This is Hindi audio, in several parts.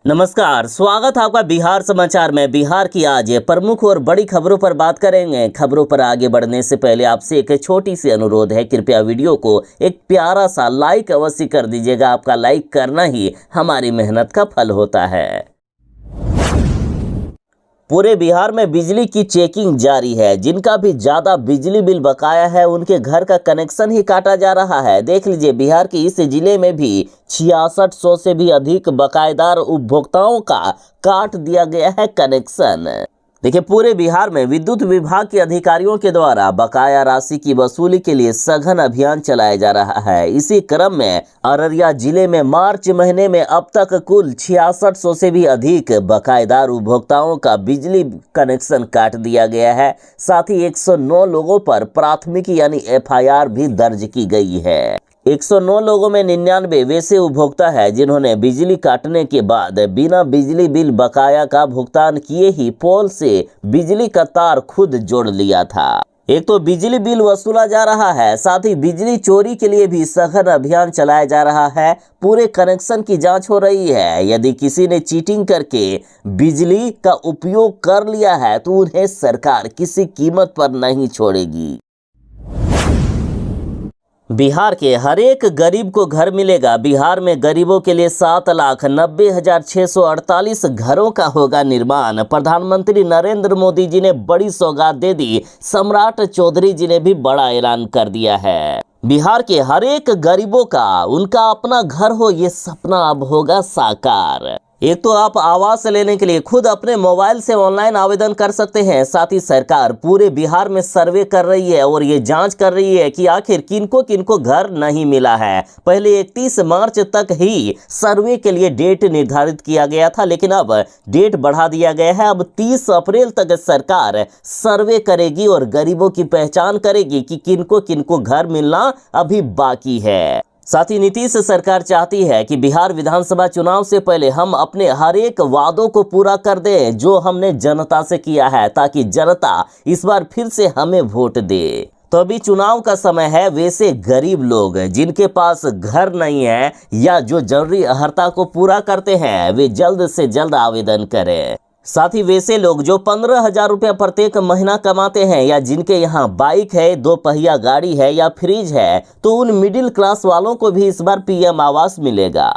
नमस्कार, स्वागत है आपका बिहार समाचार में। बिहार की आज प्रमुख और बड़ी खबरों पर बात करेंगे। खबरों पर आगे बढ़ने से पहले आपसे एक छोटी सी अनुरोध है, कृपया वीडियो को एक प्यारा सा लाइक अवश्य कर दीजिएगा। आपका लाइक करना ही हमारी मेहनत का फल होता है। पूरे बिहार में बिजली की चेकिंग जारी है। जिनका भी ज्यादा बिजली बिल बकाया है उनके घर का कनेक्शन ही काटा जा रहा है। देख लीजिए, बिहार के इस जिले में भी 6600 से भी अधिक बकायेदार उपभोक्ताओं का काट दिया गया है कनेक्शन। देखिए, पूरे बिहार में विद्युत विभाग के अधिकारियों के द्वारा बकाया राशि की वसूली के लिए सघन अभियान चलाया जा रहा है। इसी क्रम में अररिया जिले में मार्च महीने में अब तक कुल 6600 से भी अधिक बकायेदार उपभोक्ताओं का बिजली कनेक्शन काट दिया गया है। साथ ही 109 लोगों पर प्राथमिकी यानी FIR भी दर्ज की गई है। 109 लोगों में 99 वैसे उपभोक्ता है जिन्होंने बिजली काटने के बाद बिना बिजली बिल बकाया का भुगतान किए ही पोल से बिजली का तार खुद जोड़ लिया था। एक तो बिजली बिल वसूला जा रहा है, साथ ही बिजली चोरी के लिए भी सघन अभियान चलाया जा रहा है। पूरे कनेक्शन की जांच हो रही है। यदि किसी ने चीटिंग करके बिजली का उपयोग कर लिया है तो उन्हें सरकार किसी कीमत पर नहीं छोड़ेगी। बिहार के हर एक गरीब को घर मिलेगा। बिहार में गरीबों के लिए 7,90,648 घरों का होगा निर्माण। प्रधानमंत्री नरेंद्र मोदी जी ने बड़ी सौगात दे दी। सम्राट चौधरी जी ने भी बड़ा ऐलान कर दिया है। बिहार के हर एक गरीबों का उनका अपना घर हो, ये सपना अब होगा साकार। एक तो आप आवास लेने के लिए खुद अपने मोबाइल से ऑनलाइन आवेदन कर सकते हैं। साथ ही सरकार पूरे बिहार में सर्वे कर रही है और ये जांच कर रही है कि आखिर किनको किनको घर नहीं मिला है। पहले 31 मार्च तक ही सर्वे के लिए डेट निर्धारित किया गया था, लेकिन अब डेट बढ़ा दिया गया है। अब 30 अप्रैल तक सरकार सर्वे करेगी और गरीबों की पहचान करेगी कि किनको किनको घर मिलना अभी बाकी है। साथ ही नीतीश सरकार चाहती है कि बिहार विधानसभा चुनाव से पहले हम अपने हर एक वादों को पूरा कर दें जो हमने जनता से किया है, ताकि जनता इस बार फिर से हमें वोट दे। तो अभी चुनाव का समय है। वैसे गरीब लोग जिनके पास घर नहीं है या जो जरूरी अहर्ता को पूरा करते हैं, वे जल्द से जल्द आवेदन करें। साथ ही वैसे लोग जो 15,000 रुपया प्रत्येक महीना कमाते हैं या जिनके यहाँ बाइक है, 2 पहिया गाड़ी है या फ्रिज है, तो उन मिडिल क्लास वालों को भी इस बार PM आवास मिलेगा।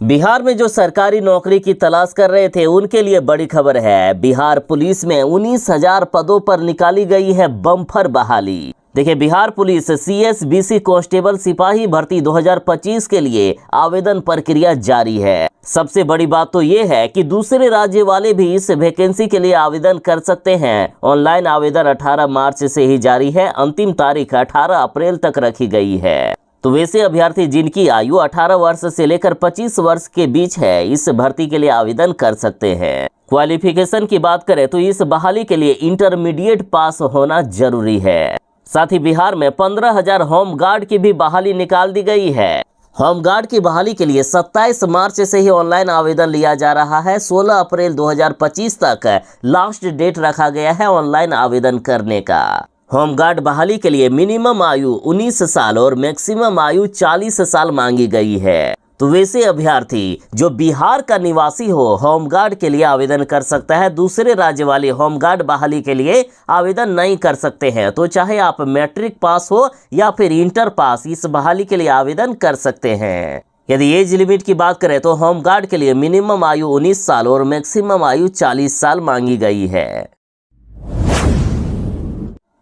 बिहार में जो सरकारी नौकरी की तलाश कर रहे थे उनके लिए बड़ी खबर है। बिहार पुलिस में 19,000 पदों पर निकाली गई है बम्पर बहाली। देखिए, बिहार पुलिस CSBC कांस्टेबल सिपाही भर्ती 2025 के लिए आवेदन प्रक्रिया जारी है। सबसे बड़ी बात तो ये है कि दूसरे राज्य वाले भी इस वैकेंसी के लिए आवेदन कर सकते हैं। ऑनलाइन आवेदन 18 मार्च से ही जारी है। अंतिम तारीख 18 अप्रैल तक रखी गई है। तो वैसे अभ्यर्थी जिनकी आयु 18 वर्ष से लेकर 25 वर्ष के बीच है, इस भर्ती के लिए आवेदन कर सकते हैं। क्वालिफिकेशन की बात करें तो इस बहाली के लिए इंटरमीडिएट पास होना जरूरी है। साथ ही बिहार में 15,000 होमगार्ड की भी बहाली निकाल दी गई है। होमगार्ड की बहाली के लिए 27 मार्च से ही ऑनलाइन आवेदन लिया जा रहा है। 16 अप्रैल 2025 तक लास्ट डेट रखा गया है ऑनलाइन आवेदन करने का। होमगार्ड बहाली के लिए मिनिमम आयु 19 साल और मैक्सिमम आयु 40 साल मांगी गई है। तो वैसे अभ्यर्थी जो बिहार का निवासी हो होमगार्ड के लिए आवेदन कर सकता है। दूसरे राज्य वाले होमगार्ड बहाली के लिए आवेदन नहीं कर सकते हैं। तो चाहे आप मैट्रिक पास हो या फिर इंटर पास, इस बहाली के लिए आवेदन कर सकते हैं। यदि एज लिमिट की बात करें तो होमगार्ड के लिए मिनिमम आयु 19 साल और मैक्सिमम आयु 40 साल मांगी गई है।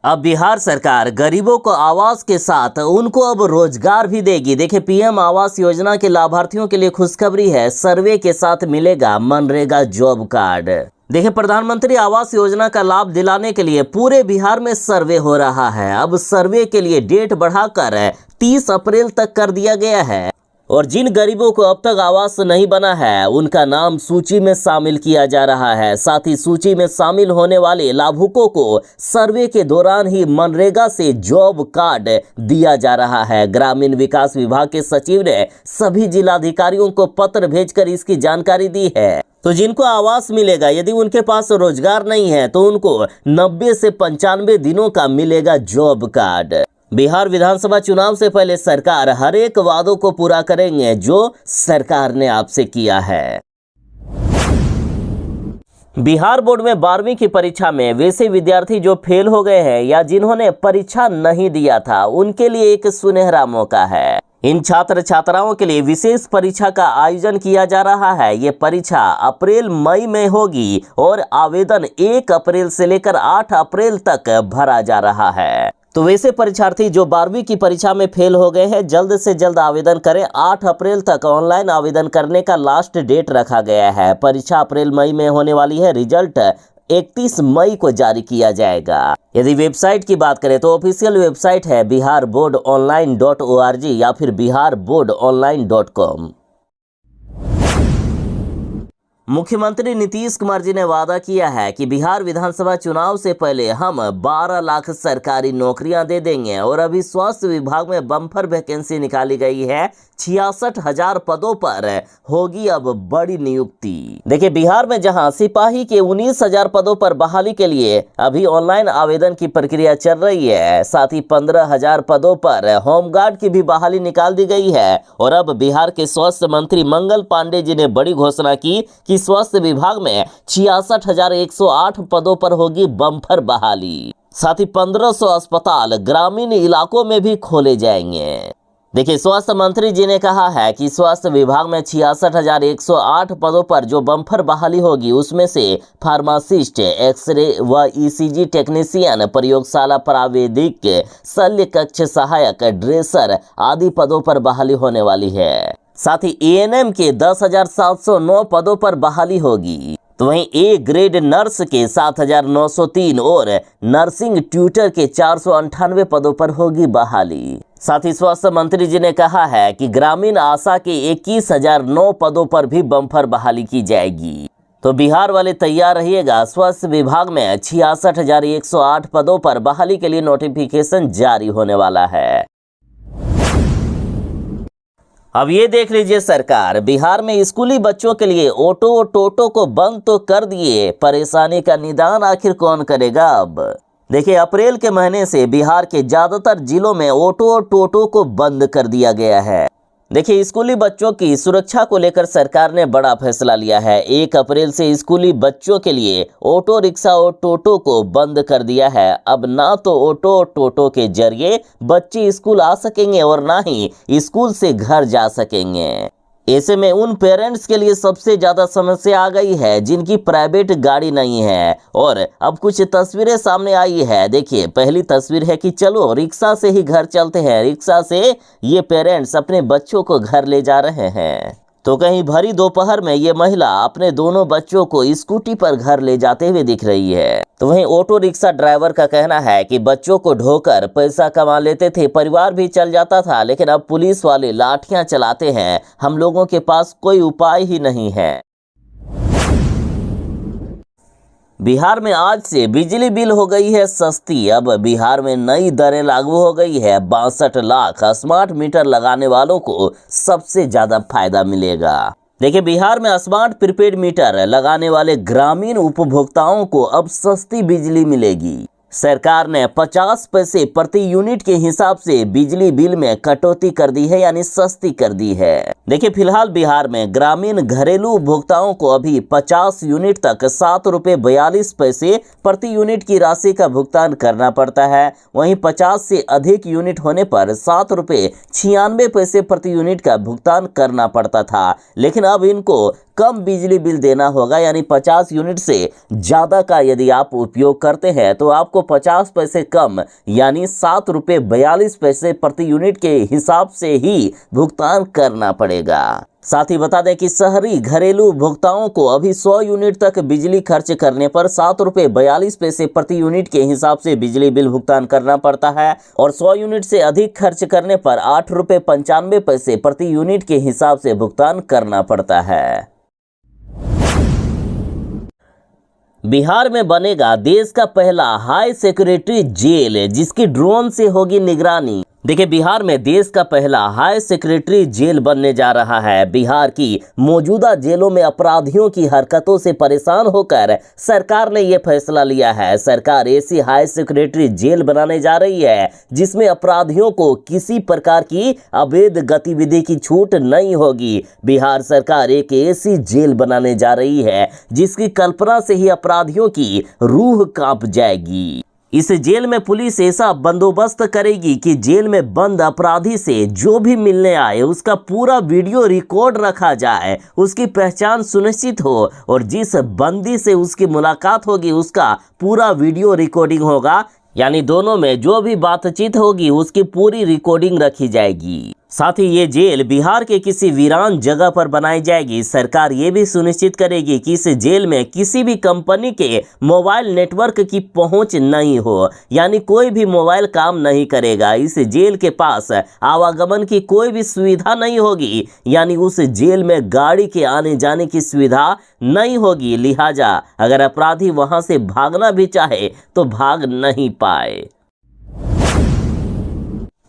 अब बिहार सरकार गरीबों को आवास के साथ उनको अब रोजगार भी देगी। देखिए, PM आवास योजना के लाभार्थियों के लिए खुशखबरी है। सर्वे के साथ मिलेगा मनरेगा जॉब कार्ड। देखिए, प्रधानमंत्री आवास योजना का लाभ दिलाने के लिए पूरे बिहार में सर्वे हो रहा है। अब सर्वे के लिए डेट बढ़ाकर 30 अप्रैल तक कर दिया गया है और जिन गरीबों को अब तक आवास नहीं बना है उनका नाम सूची में शामिल किया जा रहा है। साथ ही सूची में शामिल होने वाले लाभुकों को सर्वे के दौरान ही मनरेगा से जॉब कार्ड दिया जा रहा है। ग्रामीण विकास विभाग के सचिव ने सभी जिलाधिकारियों को पत्र भेजकर इसकी जानकारी दी है। तो जिनको आवास मिलेगा, यदि उनके पास रोजगार नहीं है तो उनको 90 से 95 दिनों का मिलेगा जॉब कार्ड। बिहार विधानसभा चुनाव से पहले सरकार हर एक वादों को पूरा करेंगे जो सरकार ने आपसे किया है। बिहार बोर्ड में 12वीं की परीक्षा में वैसे विद्यार्थी जो फेल हो गए हैं या जिन्होंने परीक्षा नहीं दिया था, उनके लिए एक सुनहरा मौका है। इन छात्र छात्राओं के लिए विशेष परीक्षा का आयोजन किया जा रहा है। ये परीक्षा अप्रैल मई में होगी और आवेदन 1 अप्रैल से लेकर 8 अप्रैल तक भरा जा रहा है। तो वैसे परीक्षार्थी जो 12वीं की परीक्षा में फेल हो गए हैं, जल्द से जल्द आवेदन करें। 8 अप्रैल तक ऑनलाइन आवेदन करने का लास्ट डेट रखा गया है। परीक्षा अप्रैल मई में होने वाली है। रिजल्ट 31 मई को जारी किया जाएगा। यदि वेबसाइट की बात करें तो ऑफिशियल वेबसाइट है biharboardonline.org या फिर biharboardonline.com। मुख्यमंत्री नीतीश कुमार जी ने वादा किया है कि बिहार विधानसभा चुनाव से पहले हम 12 लाख सरकारी नौकरियां दे देंगे और अभी स्वास्थ्य विभाग में बम्पर वैकेंसी निकाली गई है। 66,000 पदों पर होगी अब बड़ी नियुक्ति। देखिए, बिहार में जहां सिपाही के 19,000 पदों पर बहाली के लिए अभी ऑनलाइन आवेदन की प्रक्रिया चल रही है, साथ ही 15,000 पदों पर होमगार्ड की भी बहाली निकाल दी गई है। और अब बिहार के स्वास्थ्य मंत्री मंगल पांडे जी ने बड़ी घोषणा की कि स्वास्थ्य विभाग में 66,108 पदों पर होगी बम्पर बहाली। साथ ही 1500 अस्पताल ग्रामीण इलाकों में भी खोले जाएंगे। देखिए, स्वास्थ्य मंत्री जी ने कहा है कि स्वास्थ्य विभाग में 66,108 पदों पर जो बम्पर बहाली होगी, उसमें से फार्मासिस्ट, एक्सरे व ईसीजी टेक्नीशियन, प्रयोगशाला प्राविधिक, शल्य कक्ष सहायक, ड्रेसर आदि पदों पर बहाली होने वाली है। साथ ही एएनएम के 10,709 पदों पर बहाली होगी। तो वहीं ए ग्रेड नर्स के 7,903 और नर्सिंग ट्यूटर के 498 पदों पर होगी बहाली। साथ ही स्वास्थ्य मंत्री जी ने कहा है कि ग्रामीण आशा के 21,009 पदों पर भी बम्पर बहाली की जाएगी। तो बिहार वाले तैयार रहिएगा। स्वास्थ्य विभाग में 66,108 पदों पर बहाली के लिए नोटिफिकेशन जारी होने वाला है। अब ये देख लीजिए, सरकार बिहार में स्कूली बच्चों के लिए ऑटो टोटो को बंद तो कर दिए, परेशानी का निदान आखिर कौन करेगा। अब देखिए, अप्रैल के महीने से बिहार के ज्यादातर जिलों में ऑटो और टोटो को बंद कर दिया गया है। देखिए, स्कूली बच्चों की सुरक्षा को लेकर सरकार ने बड़ा फैसला लिया है। 1 अप्रैल से स्कूली बच्चों के लिए ऑटो रिक्शा और टोटो को बंद कर दिया है। अब ना तो ऑटो और टोटो के जरिए बच्चे स्कूल आ सकेंगे और ना ही स्कूल से घर जा सकेंगे। ऐसे में उन पेरेंट्स के लिए सबसे ज्यादा समस्या आ गई है जिनकी प्राइवेट गाड़ी नहीं है। और अब कुछ तस्वीरें सामने आई है। देखिए, पहली तस्वीर है कि चलो रिक्शा से ही घर चलते हैं। रिक्शा से ये पेरेंट्स अपने बच्चों को घर ले जा रहे हैं। तो कहीं भरी दोपहर में ये महिला अपने दोनों बच्चों को स्कूटी पर घर ले जाते हुए दिख रही है। तो वहीं ऑटो रिक्शा ड्राइवर का कहना है कि बच्चों को ढोकर पैसा कमा लेते थे, परिवार भी चल जाता था, लेकिन अब पुलिस वाले लाठियां चलाते हैं। हम लोगों के पास कोई उपाय ही नहीं है। बिहार में आज से बिजली बिल हो गई है सस्ती। अब बिहार में नई दरें लागू हो गई है। 62 लाख स्मार्ट मीटर लगाने वालों को सबसे ज्यादा फायदा मिलेगा। देखिए, बिहार में स्मार्ट प्रीपेड मीटर लगाने वाले ग्रामीण उपभोक्ताओं को अब सस्ती बिजली मिलेगी। सरकार ने 50 पैसे प्रति यूनिट के हिसाब से बिजली बिल में कटौती कर दी है, यानी सस्ती कर दी है। देखिए, फिलहाल बिहार में ग्रामीण घरेलू उपभोक्ताओं को अभी 50 यूनिट तक 7 रुपये 42 पैसे प्रति यूनिट की राशि का भुगतान करना पड़ता है। वहीं 50 से अधिक यूनिट होने पर 7 रुपये 96 पैसे प्रति यूनिट का भुगतान करना पड़ता था, लेकिन अब इनको कम बिजली बिल देना होगा। यानी 50 यूनिट से ज़्यादा का यदि आप उपयोग करते हैं तो आपको 50 पैसे कम यानी 7 रुपये 42 पैसे प्रति यूनिट के हिसाब से ही भुगतान करना पड़ेगा। साथ ही बता दें कि शहरी घरेलू उपभोक्ताओं को अभी 100 यूनिट तक बिजली खर्च करने पर 7 रुपये 42 पैसे प्रति यूनिट के हिसाब से बिजली बिल भुगतान करना पड़ता है और 100 यूनिट से अधिक खर्च करने पर 8 रुपये 95 पैसे प्रति यूनिट के हिसाब से भुगतान करना पड़ता है। बिहार में बनेगा देश का पहला हाई सिक्योरिटी जेल जिसकी ड्रोन से होगी निगरानी। देखिए, बिहार में देश का पहला हाई सिक्योरिटी जेल बनने जा रहा है। बिहार की मौजूदा जेलों में अपराधियों की हरकतों से परेशान होकर सरकार ने यह फैसला लिया है। सरकार ऐसी हाई सिक्योरिटी जेल बनाने जा रही है जिसमें अपराधियों को किसी प्रकार की अवैध गतिविधि की छूट नहीं होगी। बिहार सरकार एक ऐसी जेल बनाने जा रही है जिसकी कल्पना से ही अपराधियों की रूह कांप जाएगी। इस जेल में पुलिस ऐसा बंदोबस्त करेगी कि जेल में बंद अपराधी से जो भी मिलने आए उसका पूरा वीडियो रिकॉर्ड रखा जाए, उसकी पहचान सुनिश्चित हो और जिस बंदी से उसकी मुलाकात होगी उसका पूरा वीडियो रिकॉर्डिंग होगा। यानी दोनों में जो भी बातचीत होगी उसकी पूरी रिकॉर्डिंग रखी जाएगी। साथ ही ये जेल बिहार के किसी वीरान जगह पर बनाई जाएगी। सरकार ये भी सुनिश्चित करेगी कि इस जेल में किसी भी कंपनी के मोबाइल नेटवर्क की पहुंच नहीं हो, यानी कोई भी मोबाइल काम नहीं करेगा। इस जेल के पास आवागमन की कोई भी सुविधा नहीं होगी, यानी उस जेल में गाड़ी के आने जाने की सुविधा नहीं होगी। लिहाजा अगर अपराधी वहां से भागना भी चाहे तो भाग नहीं पाए।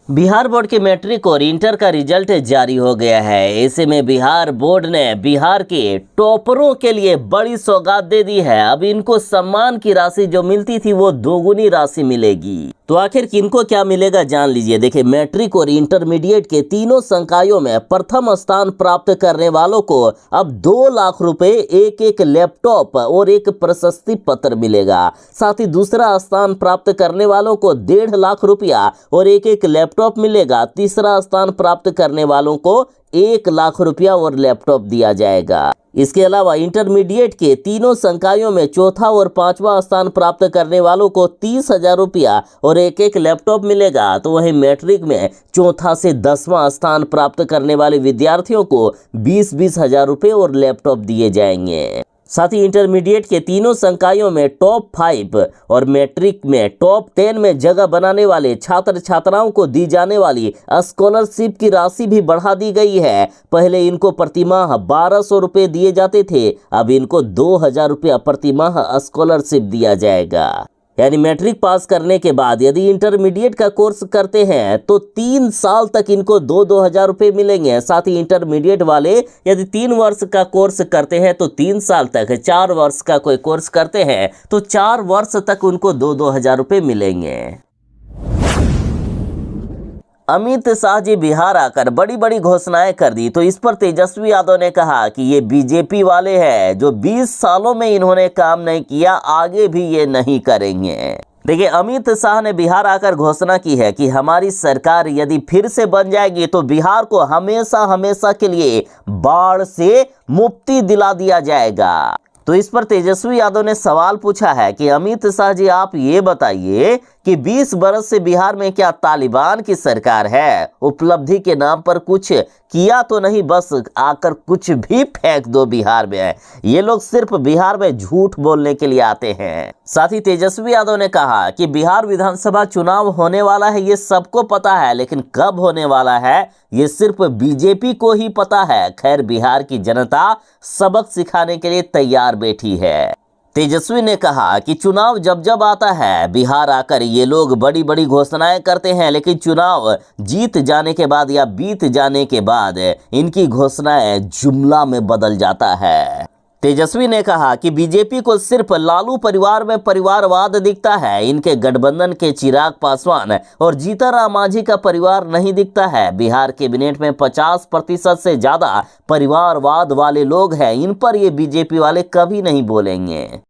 बिहार बोर्ड के मैट्रिक और इंटर का रिजल्ट जारी हो गया है। ऐसे में बिहार बोर्ड ने बिहार के टॉपरों के लिए बड़ी सौगात दे दी है। अब इनको सम्मान की राशि जो मिलती थी वो दोगुनी राशि मिलेगी। तो आखिर किनको क्या मिलेगा जान लीजिए। देखिए, मैट्रिक और इंटरमीडिएट के तीनों संकायों में प्रथम स्थान प्राप्त करने वालों को अब 2 लाख रुपए, एक लैपटॉप और एक प्रशस्ति पत्र मिलेगा। साथ ही दूसरा स्थान प्राप्त करने वालों को 1.5 लाख रुपया और एक लैपटॉप मिलेगा। तीसरा स्थान प्राप्त करने वालों को 1 लाख रुपया और लैपटॉप दिया जाएगा। इसके अलावा इंटरमीडिएट के तीनों संकायों में चौथा और 5वां स्थान प्राप्त करने वालों को 30,000 रुपया और एक लैपटॉप मिलेगा। तो वहीं मैट्रिक में चौथा से 10वां स्थान प्राप्त करने वाले विद्यार्थियों को 20-20 हजार रुपये और लैपटॉप दिए जाएंगे। साथ ही इंटरमीडिएट के तीनों संकायों में टॉप 5 और मैट्रिक में टॉप 10 में जगह बनाने वाले छात्र छात्राओं को दी जाने वाली स्कॉलरशिप की राशि भी बढ़ा दी गई है। पहले इनको प्रतिमाह 1200 रुपये दिए जाते थे, अब इनको 2000 रुपया प्रतिमाह स्कॉलरशिप दिया जाएगा। यानी मैट्रिक पास करने के बाद यदि इंटरमीडिएट का कोर्स करते हैं तो 3 साल तक इनको 2-2 हजार रुपये मिलेंगे। साथ ही इंटरमीडिएट वाले यदि 3 वर्ष का कोर्स करते हैं तो 3 साल तक, 4 वर्ष का कोई कोर्स करते हैं तो 4 वर्ष तक उनको 2-2 हजार रुपये मिलेंगे। अमित शाह जी बिहार आकर बड़ी बड़ी घोषणाएं कर दी। तो इस पर तेजस्वी यादव ने कहा कि ये बीजेपी वाले हैं जो 20 सालों में इन्होंने काम नहीं किया, आगे भी ये नहीं करेंगे। देखिए, अमित शाह ने बिहार आकर घोषणा की है कि हमारी सरकार यदि फिर से बन जाएगी तो बिहार को हमेशा हमेशा के लिए बाढ़ से मुक्ति दिला दिया जाएगा। तो इस पर तेजस्वी यादव ने सवाल पूछा है कि अमित शाह जी आप ये बताइए कि 20 बरस से बिहार में क्या तालिबान की सरकार है? उपलब्धि के नाम पर कुछ किया तो नहीं, बस आकर कुछ भी फेंक दो बिहार में। ये लोग सिर्फ बिहार में झूठ बोलने के लिए आते हैं। साथ ही तेजस्वी यादव ने कहा कि बिहार विधानसभा चुनाव होने वाला है, ये सबको पता है, लेकिन कब होने वाला है ये सिर्फ बीजेपी को ही पता है। खैर, बिहार की जनता सबक सिखाने के लिए तैयार बैठी है। तेजस्वी ने कहा कि चुनाव जब जब आता है बिहार आकर ये लोग बड़ी बड़ी घोषणाएं करते हैं, लेकिन चुनाव जीत जाने के बाद या बीत जाने के बाद इनकी घोषणाएं जुमला में बदल जाता है। तेजस्वी ने कहा कि बीजेपी को सिर्फ लालू परिवार में परिवारवाद दिखता है, इनके गठबंधन के चिराग पासवान और जीतनराम मांझी का परिवार नहीं दिखता है। बिहार कैबिनेट में 50% से ज्यादा परिवारवाद वाले लोग हैं, इन पर ये बीजेपी वाले कभी नहीं बोलेंगे।